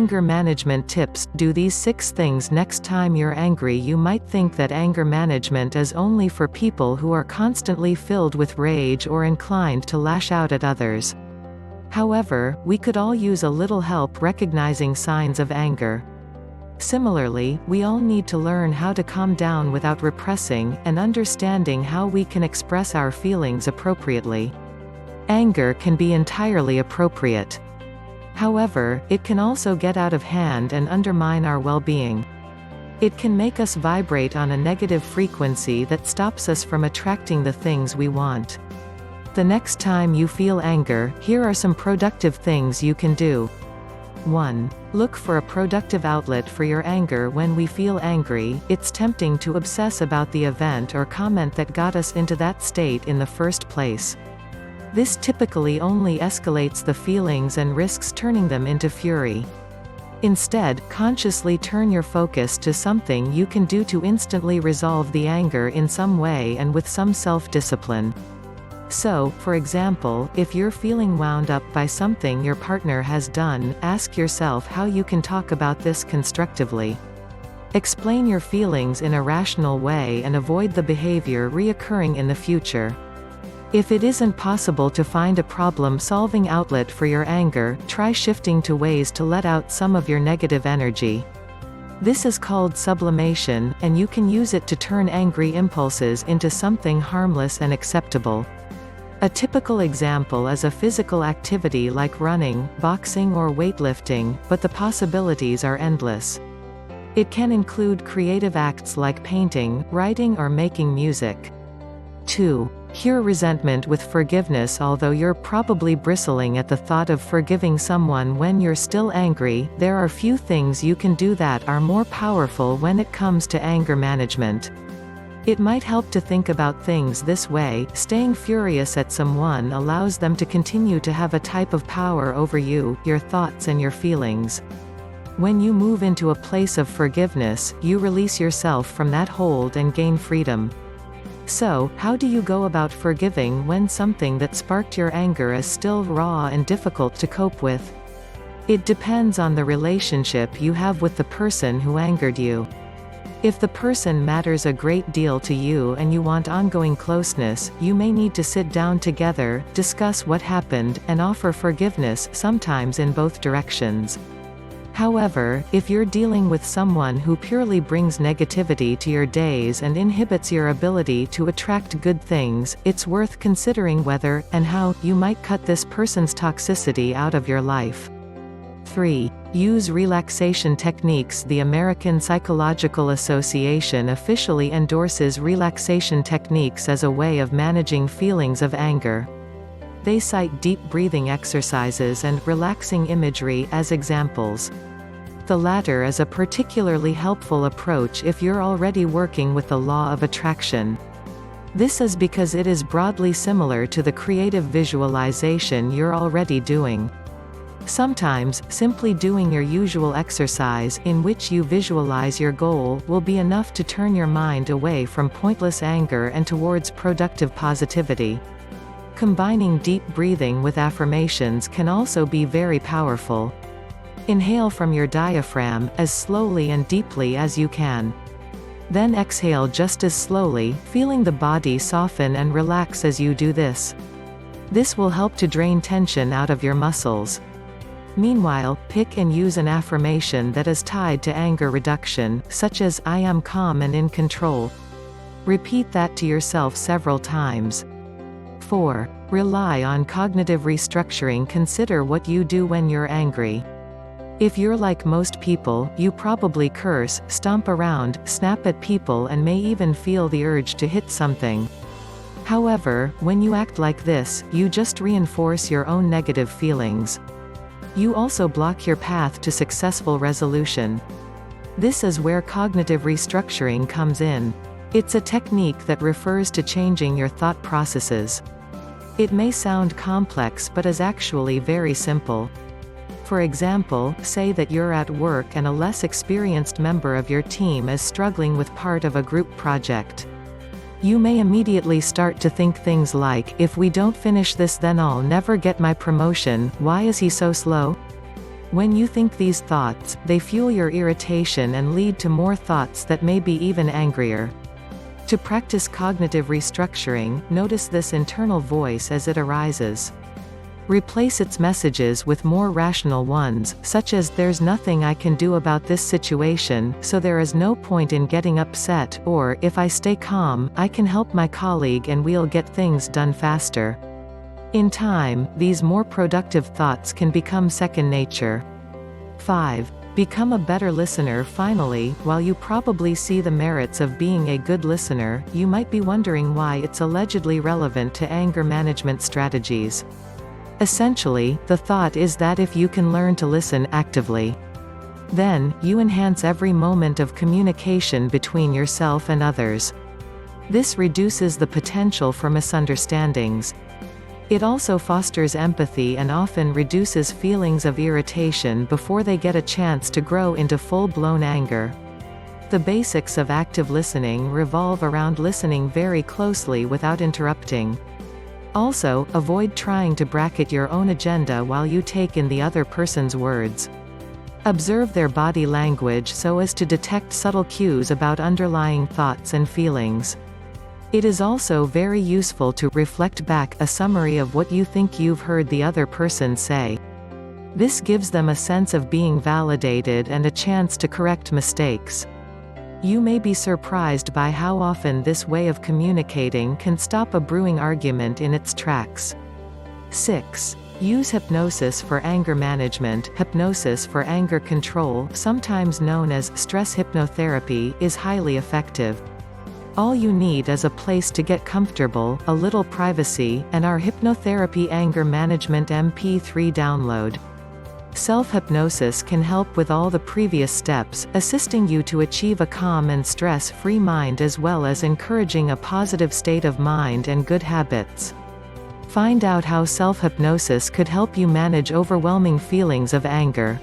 Anger management tips. Do these 6 things next time you're angry. You might think that anger management is only for people who are constantly filled with rage or inclined to lash out at others. However, we could all use a little help recognizing signs of anger. Similarly, we all need to learn how to calm down without repressing, and understanding how we can express our feelings appropriately. Anger can be entirely appropriate. However, it can also get out of hand and undermine our well-being. It can make us vibrate on a negative frequency that stops us from attracting the things we want. The next time you feel anger, here are some productive things you can do. 1. Look for a productive outlet for your anger. When we feel angry, it's tempting to obsess about the event or comment that got us into that state in the first place. This typically only escalates the feelings and risks turning them into fury. Instead, consciously turn your focus to something you can do to instantly resolve the anger in some way and with some self-discipline. So, for example, if you're feeling wound up by something your partner has done, ask yourself how you can talk about this constructively. Explain your feelings in a rational way and avoid the behavior reoccurring in the future. If it isn't possible to find a problem-solving outlet for your anger, try shifting to ways to let out some of your negative energy. This is called sublimation, and you can use it to turn angry impulses into something harmless and acceptable. A typical example is a physical activity like running, boxing or weightlifting, but the possibilities are endless. It can include creative acts like painting, writing or making music. 2. Cure resentment with forgiveness. Although you're probably bristling at the thought of forgiving someone when you're still angry, there are few things you can do that are more powerful when it comes to anger management. It might help to think about things this way: staying furious at someone allows them to continue to have a type of power over you, your thoughts and your feelings. When you move into a place of forgiveness, you release yourself from that hold and gain freedom. So, how do you go about forgiving when something that sparked your anger is still raw and difficult to cope with? It depends on the relationship you have with the person who angered you. If the person matters a great deal to you and you want ongoing closeness, you may need to sit down together, discuss what happened, and offer forgiveness, sometimes in both directions. However, if you're dealing with someone who purely brings negativity to your days and inhibits your ability to attract good things, it's worth considering whether, and how, you might cut this person's toxicity out of your life. 3. Use relaxation techniques. The American Psychological Association officially endorses relaxation techniques as a way of managing feelings of anger. They cite deep breathing exercises and relaxing imagery as examples. The latter is a particularly helpful approach if you're already working with the law of attraction. This is because it is broadly similar to the creative visualization you're already doing. Sometimes, simply doing your usual exercise, in which you visualize your goal, will be enough to turn your mind away from pointless anger and towards productive positivity. Combining deep breathing with affirmations can also be very powerful. Inhale from your diaphragm, as slowly and deeply as you can. Then exhale just as slowly, feeling the body soften and relax as you do this. This will help to drain tension out of your muscles. Meanwhile, pick and use an affirmation that is tied to anger reduction, such as, "I am calm and in control." Repeat that to yourself several times. 4. Rely on cognitive restructuring. Consider what you do when you're angry. If you're like most people, you probably curse, stomp around, snap at people and may even feel the urge to hit something. However, when you act like this, you just reinforce your own negative feelings. You also block your path to successful resolution. This is where cognitive restructuring comes in. It's a technique that refers to changing your thought processes. It may sound complex but is actually very simple. For example, say that you're at work and a less experienced member of your team is struggling with part of a group project. You may immediately start to think things like, "If we don't finish this then I'll never get my promotion, why is he so slow?" When you think these thoughts, they fuel your irritation and lead to more thoughts that may be even angrier. To practice cognitive restructuring, notice this internal voice as it arises. Replace its messages with more rational ones, such as "there's nothing I can do about this situation, so there is no point in getting upset," or "if I stay calm, I can help my colleague and we'll get things done faster." In time, these more productive thoughts can become second nature. 5. Become a better listener. Finally, while you probably see the merits of being a good listener, you might be wondering why it's allegedly relevant to anger management strategies. Essentially, the thought is that if you can learn to listen actively, then you enhance every moment of communication between yourself and others. This reduces the potential for misunderstandings. It also fosters empathy and often reduces feelings of irritation before they get a chance to grow into full-blown anger. The basics of active listening revolve around listening very closely without interrupting. Also, avoid trying to bracket your own agenda while you take in the other person's words. Observe their body language so as to detect subtle cues about underlying thoughts and feelings. It is also very useful to reflect back a summary of what you think you've heard the other person say. This gives them a sense of being validated and a chance to correct mistakes. You may be surprised by how often this way of communicating can stop a brewing argument in its tracks. 6. Use hypnosis for anger management. Hypnosis for anger control, sometimes known as stress hypnotherapy, is highly effective. All you need is a place to get comfortable, a little privacy, and our Hypnotherapy Anger Management MP3 download. Self-hypnosis can help with all the previous steps, assisting you to achieve a calm and stress-free mind as well as encouraging a positive state of mind and good habits. Find out how self-hypnosis could help you manage overwhelming feelings of anger.